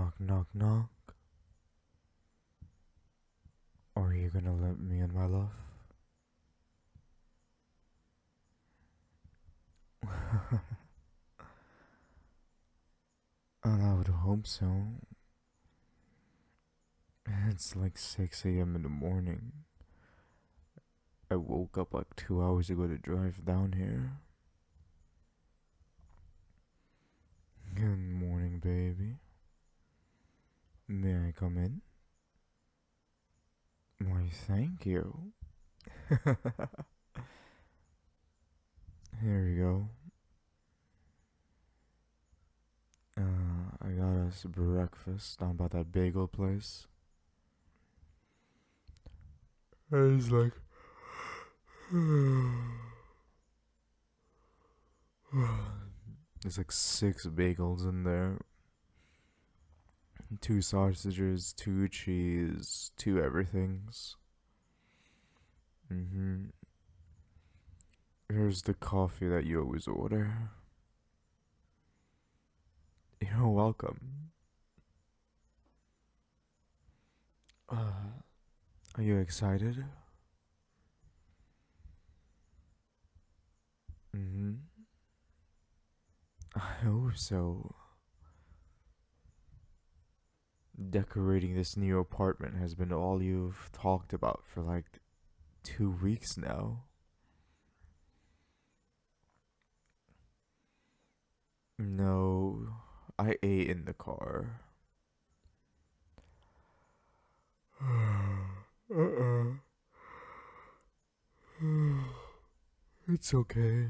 Knock, knock, knock. Are you gonna let me in, my love? And I would hope so. It's like 6 a.m. in the morning. I woke up like 2 hours ago to drive down here. Good morning, baby. May I come in? Why, thank you. Here we go. I got us breakfast down by that bagel place. It's like there's like 6 bagels in there. 2 sausages, 2 cheese, 2 everythings. Mm-hmm. Here's the coffee that you always order. You're welcome. Are you excited? Mm-hmm. I hope so. Decorating this new apartment has been all you've talked about for like 2 weeks now. No, I ate in the car. Uh-uh. It's okay.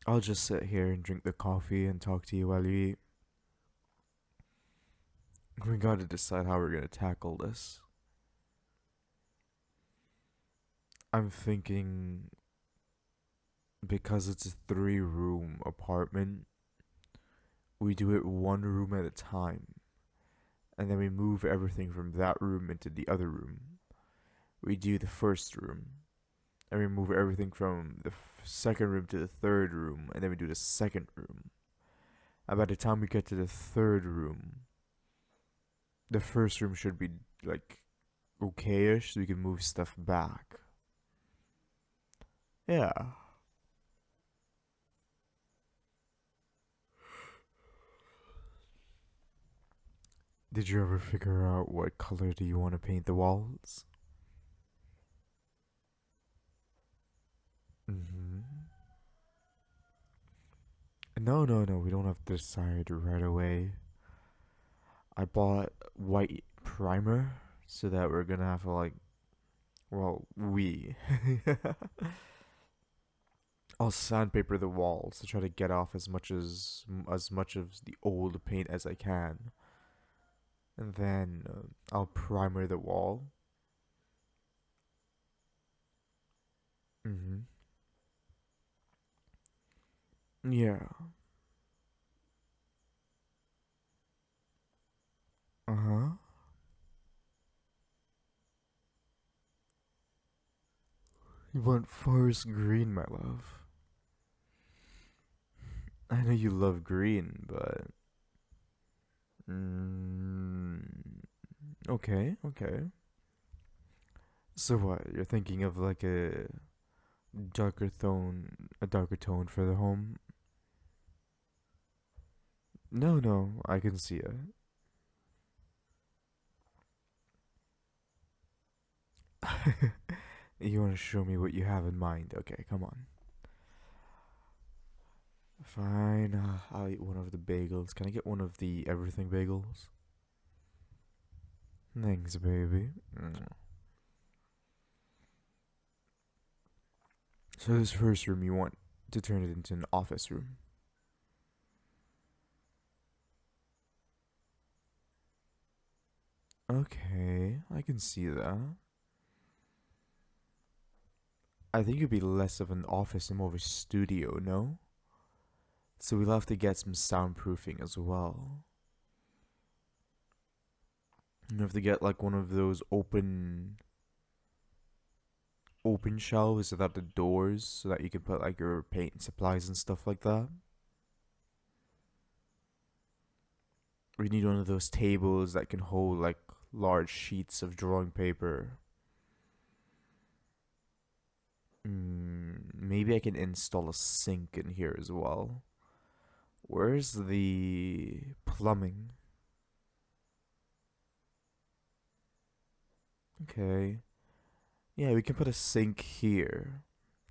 I'll just sit here and drink the coffee and talk to you while you eat. We gotta decide how we're gonna tackle this. I'm thinking because it's a 3 room apartment, we do it one room at a time, and then we move everything from that room into the other room. We do the first room, and we move everything from the second room to the third room, and then we do the second room. And by the time we get to the third room, the first room should be like okayish, so we can move stuff back. Yeah. Did you ever figure out what color do you want to paint the walls? Mm-hmm. No, no, no. We don't have to decide right away. I bought white primer so that we're gonna have to like, well, we. I'll sandpaper the walls to try to get off as much of the old paint as I can, and then I'll primer the wall. Mm-hmm. Yeah. Uh huh. You want forest green, my love. I know you love green, but mm, okay, okay. So what? You're thinking of like a darker tone for the home? No, no, I can see it. You want to show me what you have in mind? Okay, come on. Fine, I'll eat one of the bagels. Can I get one of the everything bagels? Thanks, baby. So this first room you want to turn it into an office room. Okay, I can see that. I think it'd be less of an office and more of a studio, no? So we'll have to get some soundproofing as well. You have to get like one of those open shelves without the doors so that you can put like your paint and supplies and stuff like that. We need one of those tables that can hold like large sheets of drawing paper. Maybe I can install a sink in here as well. Where's the plumbing? Okay. Yeah, we can put a sink here.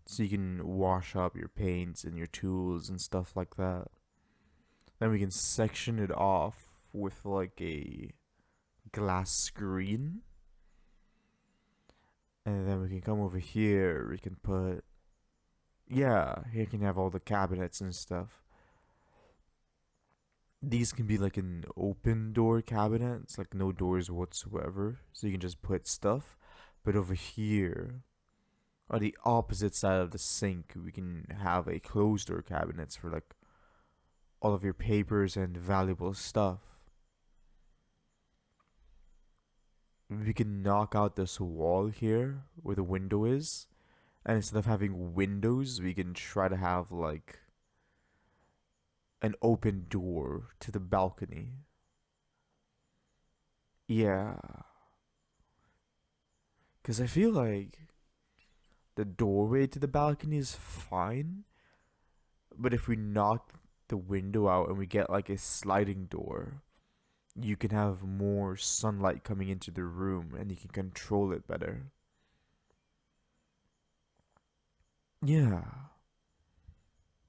So you can wash up your paints and your tools and stuff like that. Then we can section it off with like a glass screen. And then we can come over here. We can put. Yeah, here you can have all the cabinets and stuff. These can be like an open door cabinet. It's like no doors whatsoever. So you can just put stuff. But over here, on the opposite side of the sink, we can have a closed door cabinets for like all of your papers and valuable stuff. We can knock out this wall here where the window is, and instead of having windows, we can try to have like an open door to the balcony. Yeah, because I feel like the doorway to the balcony is fine, but if we knock the window out and we get like a sliding door, you can have more sunlight coming into the room and you can control it better. Yeah.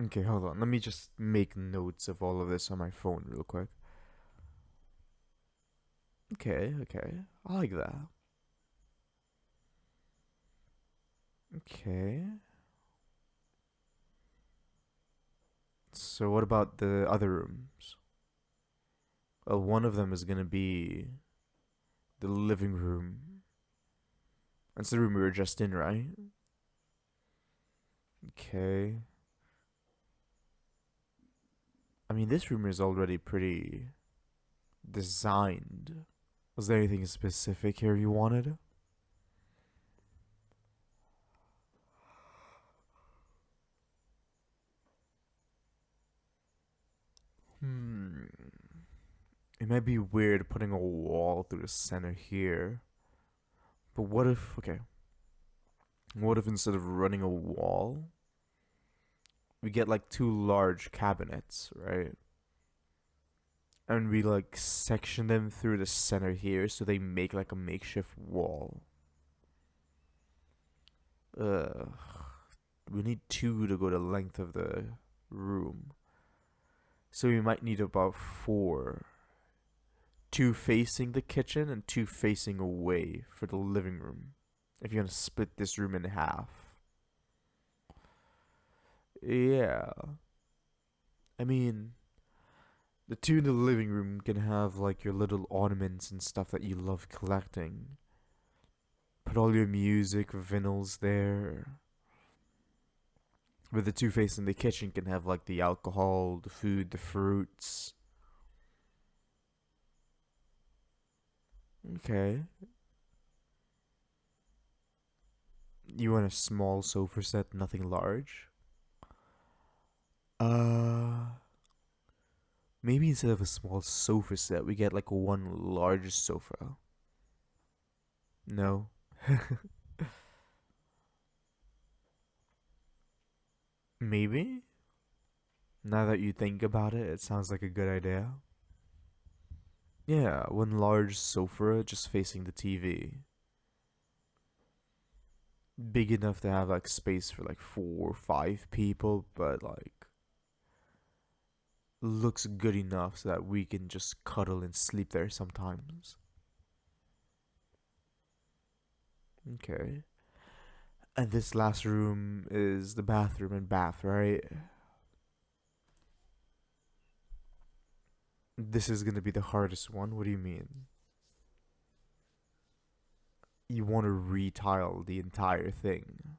Okay, hold on. Let me just make notes of all of this on my phone real quick. Okay, okay. I like that. Okay. So what about the other rooms? Well, one of them is gonna be the living room. That's the room we were just in, right? Okay. I mean, this room is already pretty designed. Was there anything specific here you wanted? Hmm. It might be weird putting a wall through the center here. But what if, okay, what if instead of running a wall, we get like two large cabinets, right? And we like section them through the center here so they make like a makeshift wall. Uh, we need two to go the length of the room. So we might need about four. Two facing the kitchen and two facing away for the living room. If you're gonna split this room in half. Yeah. I mean, the two in the living room can have like your little ornaments and stuff that you love collecting. Put all your music, vinyls there. But the two facing the kitchen can have like the alcohol, the food, the fruits. Okay. You want a small sofa set, nothing large? Uh, maybe instead of a small sofa set, we get like one large sofa. No. Maybe? Now that you think about it, it sounds like a good idea. Yeah, one large sofa just facing the TV. Big enough to have like space for like 4 or 5 people, but like looks good enough so that we can just cuddle and sleep there sometimes. Okay. And this last room is the bathroom and bath, right? This is gonna be the hardest one. What do you mean? You want to retile the entire thing?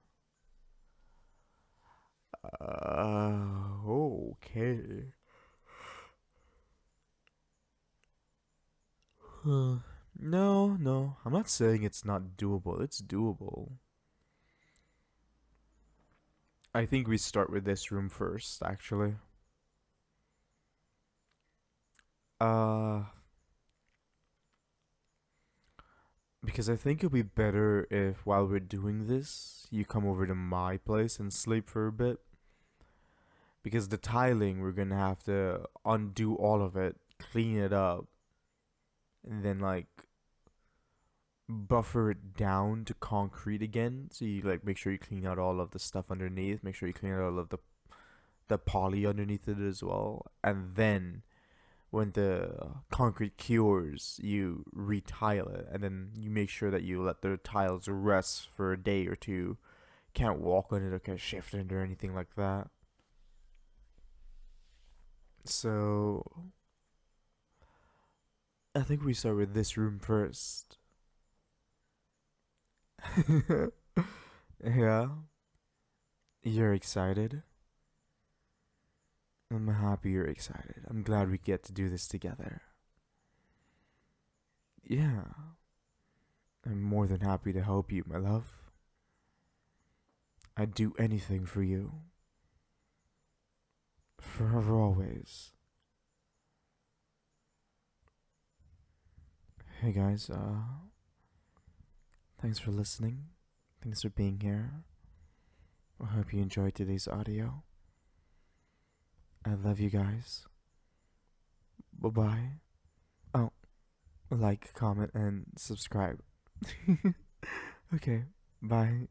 Okay. No, no. I'm not saying it's not doable. It's doable. I think we start with this room first, actually. Uh, because I think it'll be better if while we're doing this, you come over to my place and sleep for a bit. Because the tiling, we're gonna have to undo all of it, clean it up, and then like buffer it down to concrete again. So you like make sure you clean out all of the stuff underneath, make sure you clean out all of the poly underneath it as well, and then when the concrete cures, you retile it, and then you make sure that you let the tiles rest for a day or two. Can't walk on it or can't shift it or anything like that. So I think we start with this room first. Yeah, you're excited. I'm happy you're excited. I'm glad we get to do this together. Yeah, I'm more than happy to help you, my love. I'd do anything for you. Forever always. Hey guys, thanks for listening. Thanks for being here. I hope you enjoyed today's audio. I love you guys. Bye bye. Oh, like, comment, and subscribe. Okay, bye.